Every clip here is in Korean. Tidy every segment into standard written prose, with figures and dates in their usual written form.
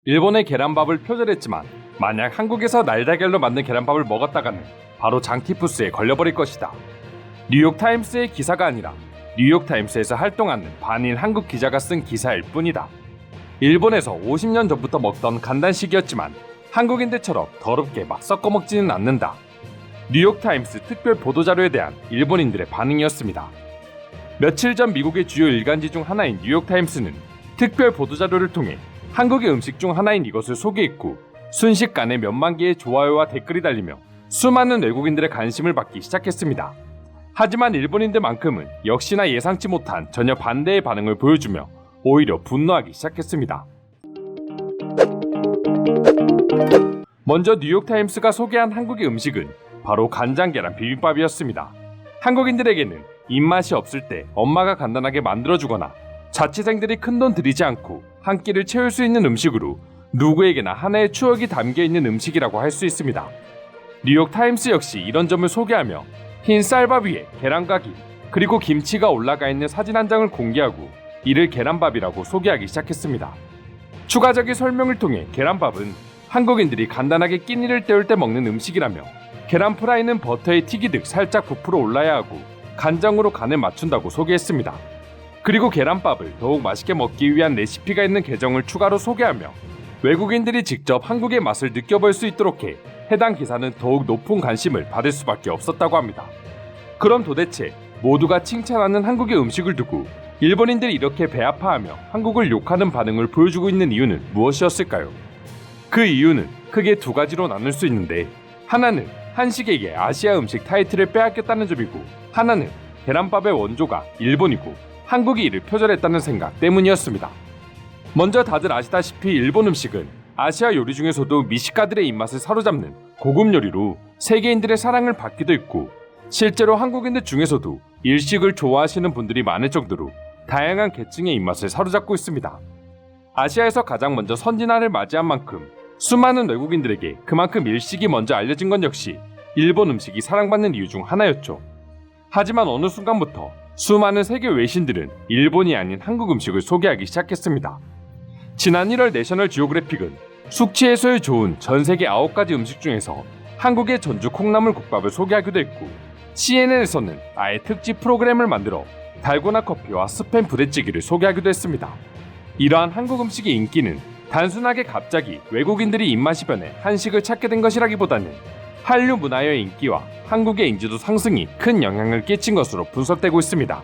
일본의 계란밥을 표절했지만 만약 한국에서 날달걀로 만든 계란밥을 먹었다가는 바로 장티푸스에 걸려버릴 것이다. 뉴욕타임스의 기사가 아니라 뉴욕타임스에서 활동하는 반일 한국 기자가 쓴 기사일 뿐이다. 일본에서 50년 전부터 먹던 간단식이었지만 한국인들처럼 더럽게 막 섞어 먹지는 않는다. 뉴욕타임스 특별 보도자료에 대한 일본인들의 반응이었습니다. 며칠 전 미국의 주요 일간지 중 하나인 뉴욕타임스는 특별 보도자료를 통해 한국의 음식 중 하나인 이것을 소개했고 순식간에 몇만 개의 좋아요와 댓글이 달리며 수많은 외국인들의 관심을 받기 시작했습니다. 하지만 일본인들만큼은 역시나 예상치 못한 전혀 반대의 반응을 보여주며 오히려 분노하기 시작했습니다. 먼저 뉴욕타임스가 소개한 한국의 음식은 바로 간장계란 비빔밥이었습니다. 한국인들에게는 입맛이 없을 때 엄마가 간단하게 만들어주거나 자취생들이 큰돈 들이지 않고 한 끼를 채울 수 있는 음식으로 누구에게나 하나의 추억이 담겨있는 음식이라고 할 수 있습니다. 뉴욕타임스 역시 이런 점을 소개하며 흰 쌀밥 위에 계란과 김, 그리고 김치가 올라가 있는 사진 한 장을 공개하고 이를 계란밥이라고 소개하기 시작했습니다. 추가적인 설명을 통해 계란밥은 한국인들이 간단하게 끼니를 때울 때 먹는 음식이라며 계란 프라이는 버터에 튀기듯 살짝 부풀어 올라야 하고 간장으로 간을 맞춘다고 소개했습니다. 그리고 계란밥을 더욱 맛있게 먹기 위한 레시피가 있는 계정을 추가로 소개하며 외국인들이 직접 한국의 맛을 느껴볼 수 있도록 해 해당 기사는 더욱 높은 관심을 받을 수밖에 없었다고 합니다. 그럼 도대체 모두가 칭찬하는 한국의 음식을 두고 일본인들이 이렇게 배아파하며 한국을 욕하는 반응을 보여주고 있는 이유는 무엇이었을까요? 그 이유는 크게 두 가지로 나눌 수 있는데, 하나는 한식에게 아시아 음식 타이틀을 빼앗겼다는 점이고, 하나는 계란밥의 원조가 일본이고 한국이 이를 표절했다는 생각 때문이었습니다. 먼저 다들 아시다시피 일본 음식은 아시아 요리 중에서도 미식가들의 입맛을 사로잡는 고급 요리로 세계인들의 사랑을 받기도 했고, 실제로 한국인들 중에서도 일식을 좋아하시는 분들이 많을 정도로 다양한 계층의 입맛을 사로잡고 있습니다. 아시아에서 가장 먼저 선진화를 맞이한 만큼 수많은 외국인들에게 그만큼 일식이 먼저 알려진 건 역시 일본 음식이 사랑받는 이유 중 하나였죠. 하지만 어느 순간부터 수많은 세계 외신들은 일본이 아닌 한국 음식을 소개하기 시작했습니다. 지난 1월 내셔널 지오그래픽은 숙취 해소에 좋은 전 세계 9가지 음식 중에서 한국의 전주 콩나물 국밥을 소개하기도 했고, CNN에서는 아예 특집 프로그램을 만들어 달고나 커피와 스팸 부대찌개를 소개하기도 했습니다. 이러한 한국 음식의 인기는 단순하게 갑자기 외국인들이 입맛이 변해 한식을 찾게 된 것이라기보다는 한류 문화의 인기와 한국의 인지도 상승이 큰 영향을 끼친 것으로 분석되고 있습니다.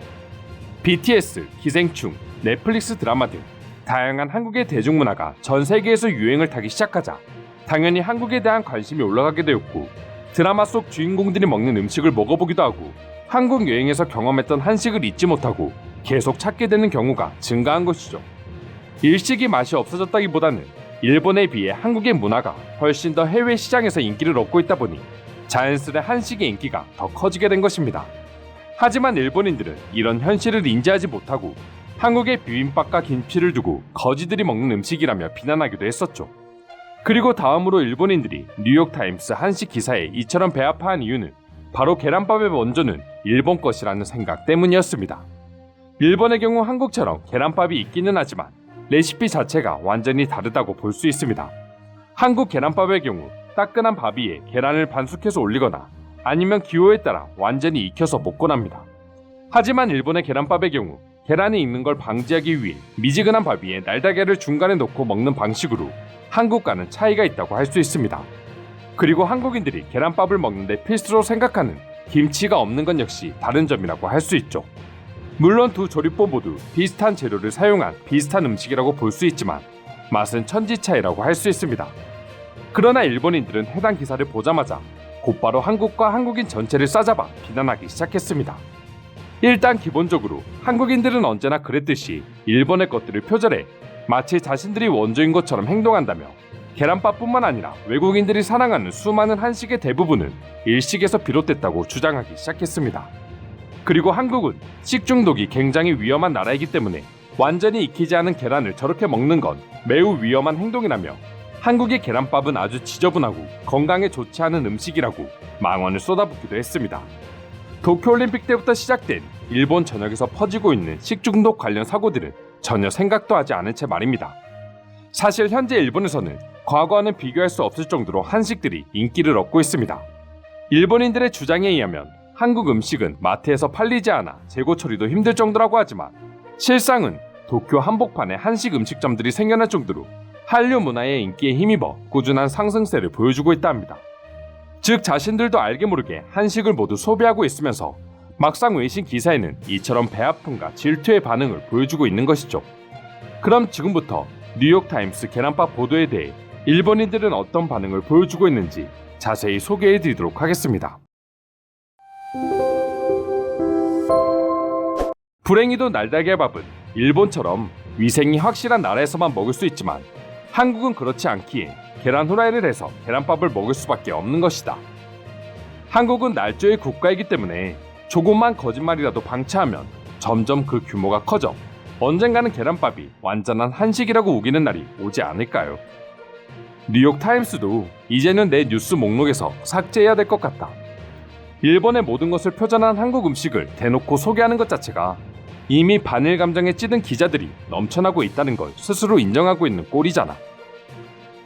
BTS, 기생충, 넷플릭스 드라마 등 다양한 한국의 대중문화가 전 세계에서 유행을 타기 시작하자 당연히 한국에 대한 관심이 올라가게 되었고, 드라마 속 주인공들이 먹는 음식을 먹어보기도 하고 한국 여행에서 경험했던 한식을 잊지 못하고 계속 찾게 되는 경우가 증가한 것이죠. 일식이 맛이 없어졌다기보다는 일본에 비해 한국의 문화가 훨씬 더 해외 시장에서 인기를 얻고 있다 보니 자연스레 한식의 인기가 더 커지게 된 것입니다. 하지만 일본인들은 이런 현실을 인지하지 못하고 한국의 비빔밥과 김치를 두고 거지들이 먹는 음식이라며 비난하기도 했었죠. 그리고 다음으로 일본인들이 뉴욕타임스 한식 기사에 이처럼 배아파한 이유는 바로 계란밥의 원조는 일본 것이라는 생각 때문이었습니다. 일본의 경우 한국처럼 계란밥이 있기는 하지만 레시피 자체가 완전히 다르다고 볼 수 있습니다. 한국 계란밥의 경우 따끈한 밥 위에 계란을 반숙해서 올리거나 아니면 기호에 따라 완전히 익혀서 먹곤 합니다. 하지만 일본의 계란밥의 경우 계란이 익는 걸 방지하기 위해 미지근한 밥 위에 날달걀을 중간에 넣고 먹는 방식으로 한국과는 차이가 있다고 할 수 있습니다. 그리고 한국인들이 계란밥을 먹는데 필수로 생각하는 김치가 없는 건 역시 다른 점이라고 할 수 있죠. 물론 두 조리법 모두 비슷한 재료를 사용한 비슷한 음식이라고 볼 수 있지만 맛은 천지 차이라고 할 수 있습니다. 그러나 일본인들은 해당 기사를 보자마자 곧바로 한국과 한국인 전체를 싸잡아 비난하기 시작했습니다. 일단 기본적으로 한국인들은 언제나 그랬듯이 일본의 것들을 표절해 마치 자신들이 원조인 것처럼 행동한다며 계란밥뿐만 아니라 외국인들이 사랑하는 수많은 한식의 대부분은 일식에서 비롯됐다고 주장하기 시작했습니다. 그리고 한국은 식중독이 굉장히 위험한 나라이기 때문에 완전히 익히지 않은 계란을 저렇게 먹는 건 매우 위험한 행동이라며 한국의 계란밥은 아주 지저분하고 건강에 좋지 않은 음식이라고 망언을 쏟아붓기도 했습니다. 도쿄올림픽 때부터 시작된 일본 전역에서 퍼지고 있는 식중독 관련 사고들은 전혀 생각도 하지 않은 채 말입니다. 사실 현재 일본에서는 과거와는 비교할 수 없을 정도로 한식들이 인기를 얻고 있습니다. 일본인들의 주장에 의하면 한국 음식은 마트에서 팔리지 않아 재고 처리도 힘들 정도라고 하지만 실상은 도쿄 한복판에 한식 음식점들이 생겨날 정도로 한류 문화의 인기에 힘입어 꾸준한 상승세를 보여주고 있다 합니다. 즉 자신들도 알게 모르게 한식을 모두 소비하고 있으면서 막상 외신 기사에는 이처럼 배아픔과 질투의 반응을 보여주고 있는 것이죠. 그럼 지금부터 뉴욕타임스 계란밥 보도에 대해 일본인들은 어떤 반응을 보여주고 있는지 자세히 소개해드리도록 하겠습니다. 불행히도 날달걀밥은 일본처럼 위생이 확실한 나라에서만 먹을 수 있지만 한국은 그렇지 않기에 계란 후라이를 해서 계란밥을 먹을 수밖에 없는 것이다. 한국은 날조의 국가이기 때문에 조금만 거짓말이라도 방치하면 점점 그 규모가 커져 언젠가는 계란밥이 완전한 한식이라고 우기는 날이 오지 않을까요? 뉴욕타임스도 이제는 내 뉴스 목록에서 삭제해야 될 것 같다. 일본의 모든 것을 표전한 한국 음식을 대놓고 소개하는 것 자체가 이미 반일 감정에 찌든 기자들이 넘쳐나고 있다는 걸 스스로 인정하고 있는 꼴이잖아.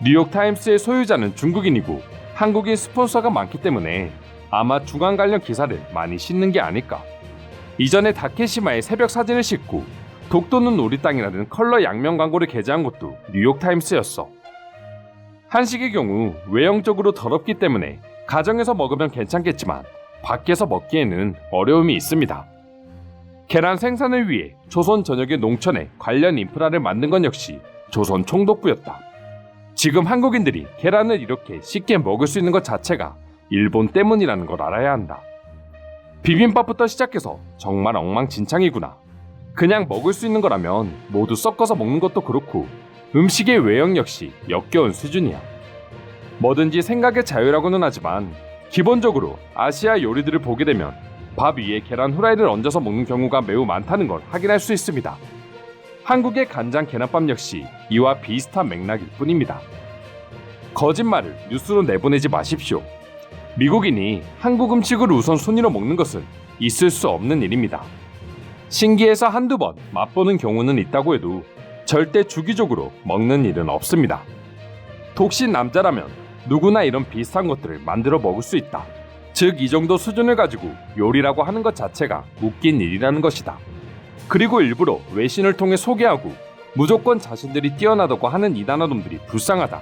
뉴욕타임스의 소유자는 중국인이고 한국인 스폰서가 많기 때문에 아마 중앙 관련 기사를 많이 싣는 게 아닐까. 이전에 다케시마의 새벽 사진을 싣고 독도는 우리 땅이라는 컬러 양면 광고를 게재한 것도 뉴욕타임스였어. 한식의 경우 외형적으로 더럽기 때문에 가정에서 먹으면 괜찮겠지만 밖에서 먹기에는 어려움이 있습니다. 계란 생산을 위해 조선 전역의 농촌에 관련 인프라를 만든 건 역시 조선 총독부였다. 지금 한국인들이 계란을 이렇게 쉽게 먹을 수 있는 것 자체가 일본 때문이라는 걸 알아야 한다. 비빔밥부터 시작해서 정말 엉망진창이구나. 그냥 먹을 수 있는 거라면 모두 섞어서 먹는 것도 그렇고 음식의 외형 역시 역겨운 수준이야. 뭐든지 생각의 자유라고는 하지만 기본적으로 아시아 요리들을 보게 되면 밥 위에 계란 후라이를 얹어서 먹는 경우가 매우 많다는 걸 확인할 수 있습니다. 한국의 간장 계란밥 역시 이와 비슷한 맥락일 뿐입니다. 거짓말을 뉴스로 내보내지 마십시오. 미국인이 한국 음식을 우선 순위로 먹는 것은 있을 수 없는 일입니다. 신기해서 한두 번 맛보는 경우는 있다고 해도 절대 주기적으로 먹는 일은 없습니다. 독신 남자라면 누구나 이런 비슷한 것들을 만들어 먹을 수 있다. 즉 이 정도 수준을 가지고 요리라고 하는 것 자체가 웃긴 일이라는 것이다. 그리고 일부러 외신을 통해 소개하고 무조건 자신들이 뛰어나다고 하는 이단아놈들이 불쌍하다.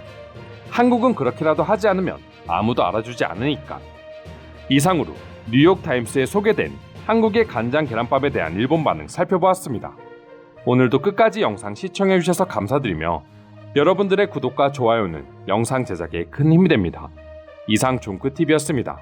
한국은 그렇게라도 하지 않으면 아무도 알아주지 않으니까. 이상으로 뉴욕타임스에 소개된 한국의 간장 계란밥에 대한 일본 반응 살펴보았습니다. 오늘도 끝까지 영상 시청해주셔서 감사드리며 여러분들의 구독과 좋아요는 영상 제작에 큰 힘이 됩니다. 이상 종크TV였습니다.